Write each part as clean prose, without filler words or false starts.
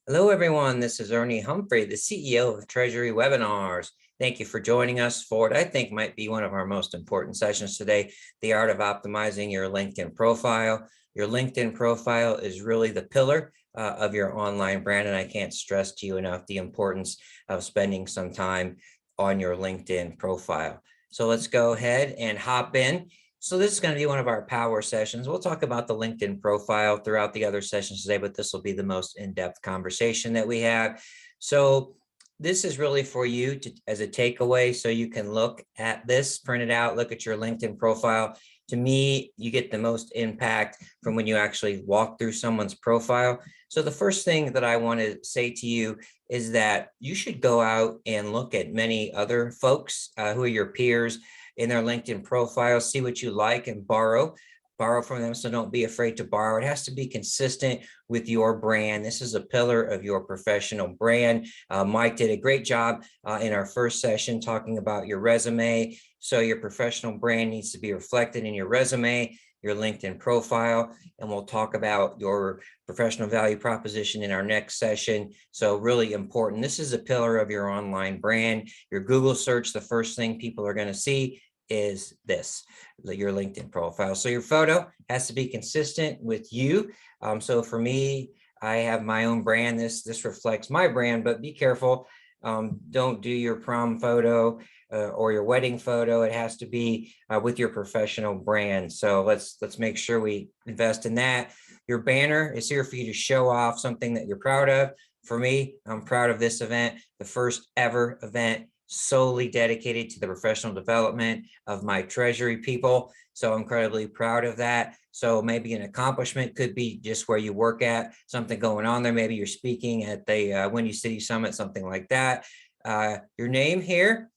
Hello, everyone. This is Ernie Humphrey, the CEO of Treasury Webinars. Thank you for joining us for what I think might be one of our most important sessions today, the art of optimizing your LinkedIn profile. Your LinkedIn profile is really the pillar of your online brand, and I can't stress to you enough the importance of spending some time on your LinkedIn profile. So let's go ahead and hop in. So this is going to be one of our power sessions. We'll talk about the LinkedIn profile throughout the other sessions today, but this will be the most in-depth conversation that we have. So this is really for you as a takeaway, so you can look at this, print it out, look at your LinkedIn profile. To me, you get the most impact from when you actually walk through someone's profile. So the first thing that I want to say to you is that you should go out and look at many other folks who are your peers in their LinkedIn profile, see what you like and borrow from them. So don't be afraid to borrow. It has to be consistent with your brand. This is a pillar of your professional brand. Mike did a great job in our first session talking about your resume. So your professional brand needs to be reflected in your resume, your LinkedIn profile, and we'll talk about your professional value proposition in our next session. So really important. This is a pillar of your online brand. Your Google search, the first thing people are going to see is this, your LinkedIn profile. So your photo has to be consistent with you. So for me, I have my own brand. This reflects my brand, but be careful. Don't do your prom photo or your wedding photo. It has to be with your professional brand. So let's make sure we invest in that. Your banner is here for you to show off something that you're proud of. For me, I'm proud of this event, the first ever event solely dedicated to the professional development of my treasury people. So I'm incredibly proud of that. So maybe an accomplishment could be just where you work at, something going on there. Maybe you're speaking at the Windy City Summit, something like that. Your name here,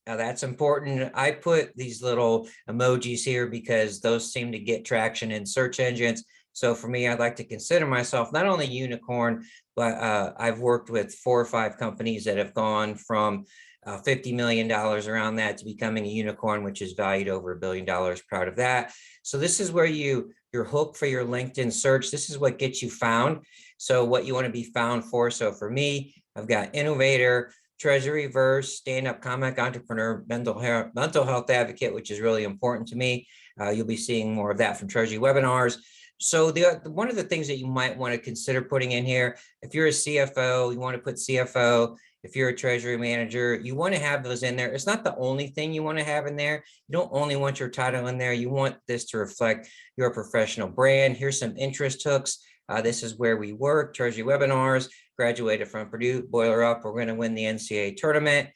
now that's important. I put these little emojis here because those seem to get traction in search engines. So for me, I'd like to consider myself not only unicorn, but I've worked with 4 or 5 companies that have gone from $50 million around that to becoming a unicorn, which is valued over $1 billion. Proud of that. So this is where your hook for your LinkedIn search. This is what gets you found. So what you want to be found for. So for me, I've got innovator, treasury verse, stand-up comic, entrepreneur, mental health advocate, which is really important to me. You'll be seeing more of that from Treasury Webinars. So one of the things that you might want to consider putting in here, if you're a CFO, you want to put CFO. If you're a treasury manager, you want to have those in there. It's not the only thing you want to have in there. You don't only want your title in there. You want this to reflect your professional brand. Here's some interest hooks. This is where we work, Treasury Webinars, graduated from Purdue, boiler up, we're going to win the NCAA tournament.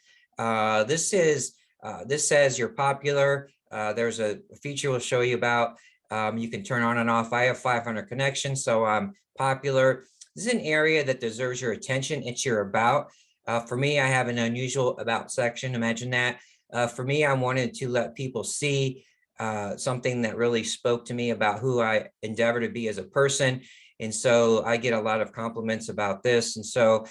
This says you're popular. There's a feature we'll show you about. You can turn on and off. I have 500 connections, so I'm popular. This is an area that deserves your attention. It's your about. For me, I have an unusual about section. Imagine that. For me, I wanted to let people see something that really spoke to me about who I endeavor to be as a person. And so I get a lot of compliments about this. And so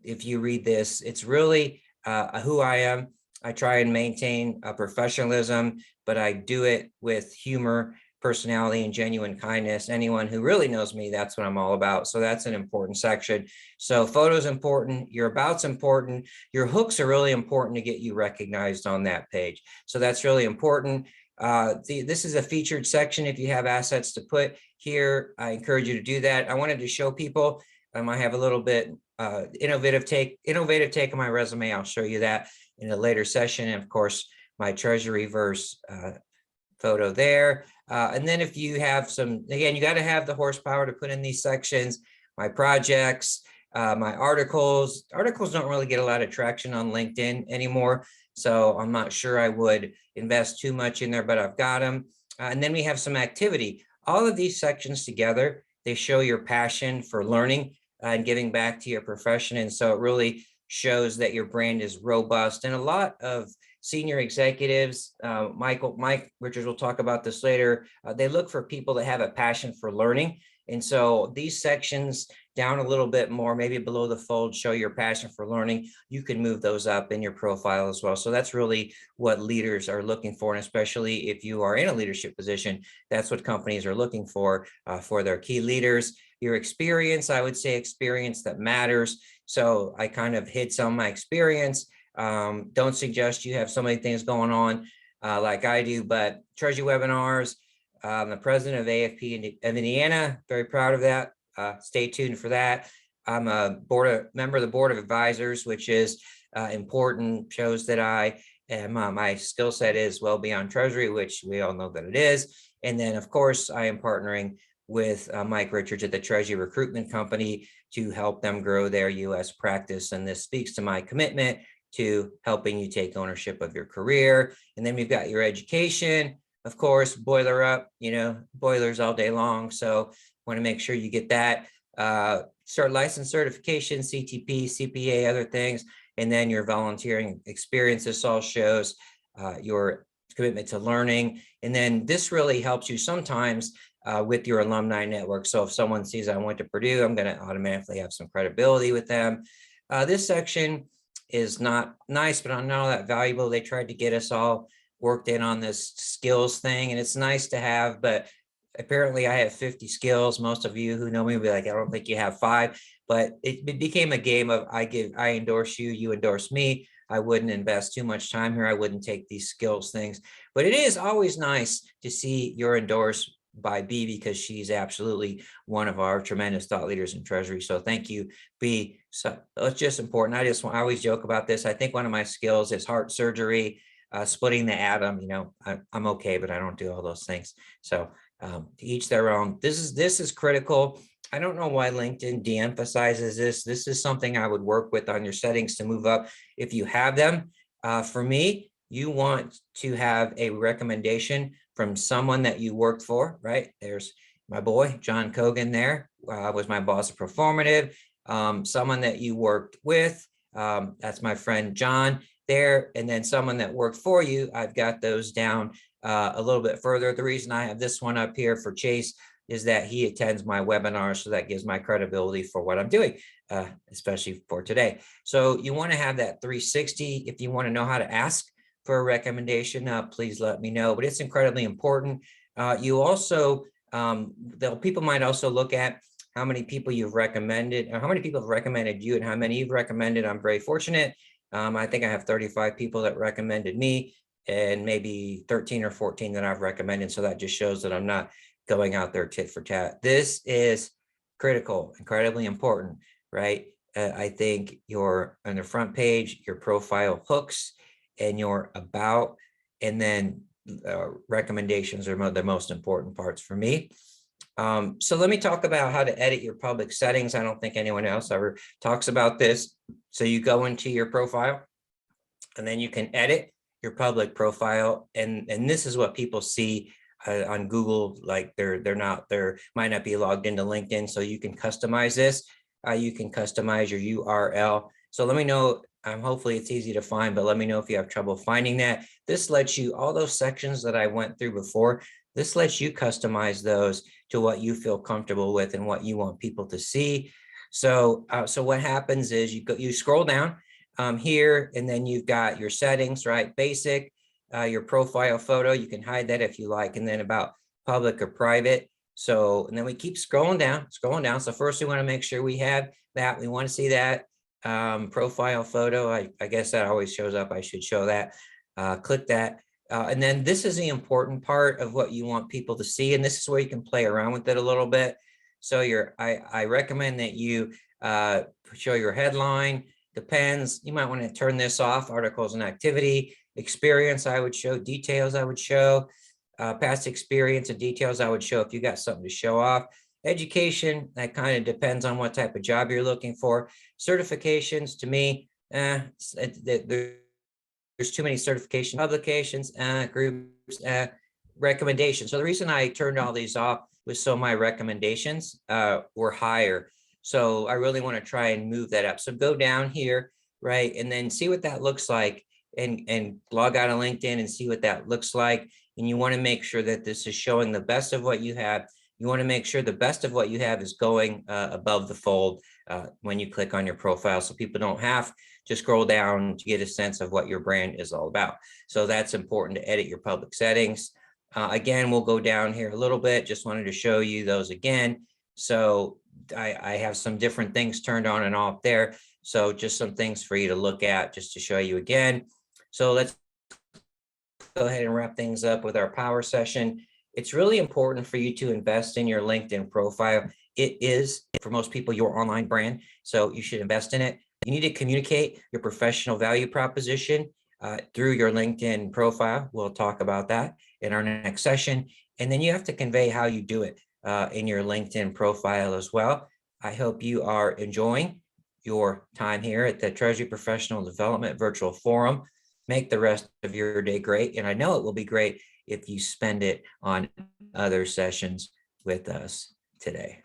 if you read this, it's really who I am. I try and maintain a professionalism, but I do it with humor, personality, and genuine kindness. Anyone who really knows me, that's what I'm all about. So that's an important section. So photos important, your about's important, your hooks are really important to get you recognized on that page. So that's really important. This is a featured section. If you have assets to put here, I encourage you to do that. I wanted to show people, I have a little bit innovative take on my resume. I'll show you that in a later session. And of course, my treasury verse photo there. And then if you have some, again, you got to have the horsepower to put in these sections, my projects, my articles. Articles don't really get a lot of traction on LinkedIn anymore. So I'm not sure I would invest too much in there, but I've got them. And then we have some activity. All of these sections together, they show your passion for learning and giving back to your profession. And so it really shows that your brand is robust. And a lot of senior executives, Mike Richards will talk about this later, they look for people that have a passion for learning. And so these sections down a little bit more, maybe below the fold, show your passion for learning. You can move those up in your profile as well. So that's really what leaders are looking for. And especially if you are in a leadership position, that's what companies are looking for their key leaders. your experience. I would say experience that matters. So I kind of hid some of my experience. Don't suggest you have so many things going on like I do, but Treasury webinars, I'm the president of AFP of Indiana, very proud of that. Stay tuned for that. I'm a member of the board of advisors, which is important, shows that I am, my skill set is well beyond Treasury, which we all know that it is. And then, of course, I am partnering with Mike Richards at the Treasury Recruitment Company to help them grow their U.S. practice. And this speaks to my commitment to helping you take ownership of your career. And then we've got your education, of course, boiler up, boilers all day long. So want to make sure you get that. Start license certification, CTP, CPA, other things. And then your volunteering experience. This all shows your commitment to learning. And then this really helps you sometimes with your alumni network. So if someone sees I went to Purdue, I'm going to automatically have some credibility with them. This section is not nice, but not all that valuable. They tried to get us all worked in on this skills thing, and it's nice to have, but apparently I have 50 skills. Most of you who know me will be like, I don't think you have 5, but it became a game of I endorse you, you endorse me. I wouldn't invest too much time here. I wouldn't take these skills things, but it is always nice to see you're endorsed by B, because she's absolutely one of our tremendous thought leaders in Treasury. So thank you, B. So it's just important. I always joke about this. I think one of my skills is heart surgery, splitting the atom. I'm okay, but I don't do all those things. So to each their own. This is critical. I don't know why LinkedIn de-emphasizes this. This is something I would work with on your settings to move up if you have them. For me, you want to have a recommendation from someone that you worked for, right? There's my boy, John Cogan there, was my boss at Performative. Someone that you worked with, that's my friend John there. And then someone that worked for you, I've got those down a little bit further. The reason I have this one up here for Chase is that he attends my webinar, so that gives my credibility for what I'm doing, especially for today. So you want to have that 360. If you want to know how to ask for a recommendation, please let me know, but it's incredibly important. You also, people might also look at how many people you've recommended, or how many people have recommended you and how many you've recommended. I'm very fortunate. I think I have 35 people that recommended me and maybe 13 or 14 that I've recommended. So that just shows that I'm not going out there tit for tat. This is critical, incredibly important, right? I think on the front page, your profile hooks and your about, and then recommendations are the most important parts for me. So let me talk about how to edit your public settings. I don't think anyone else ever talks about this. So you go into your profile and then you can edit your public profile. And this is what people see on Google, like they might not be logged into LinkedIn. So you can customize this. You can customize your URL. So let me know. Hopefully it's easy to find, but let me know if you have trouble finding that. This lets you, all those sections that I went through before, this lets you customize those to what you feel comfortable with and what you want people to see. So what happens is you scroll down here, and then you've got your settings, right? Basic, your profile photo, you can hide that if you like, and then about public or private. So, and then we keep scrolling down. So first we want to make sure we have that. We want to see that profile photo. I guess that always shows up. I should show that. Click that. And then this is the important part of what you want people to see. And this is where you can play around with it a little bit. So I recommend that you show your headline. Depends. You might want to turn this off. Articles and activity. Experience, I would show. Details, I would show. Past experience and details, I would show if you got something to show off. Education, that kind of depends on what type of job you're looking for. Certifications, to me, there's too many certification publications, groups, recommendations. So the reason I turned all these off was so my recommendations were higher. So I really want to try and move that up. So go down here, right, and then see what that looks like, and log out of LinkedIn and see what that looks like. And you want to make sure that this is showing the best of what you have. You want to make sure the best of what you have is going above the fold when you click on your profile, so people don't have to scroll down to get a sense of what your brand is all about. So that's important to edit your public settings. Again, we'll go down here a little bit. Just wanted to show you those again. So I have some different things turned on and off there. So just some things for you to look at just to show you again. So let's go ahead and wrap things up with our power session. It's really important for you to invest in your LinkedIn profile. It is, for most people, your online brand. So you should invest in it. You need to communicate your professional value proposition through your LinkedIn profile. We'll talk about that in our next session. And then you have to convey how you do it in your LinkedIn profile as well. I hope you are enjoying your time here at the Treasury Professional Development Virtual Forum. Make the rest of your day great. And I know it will be great if you spend it on other sessions with us today.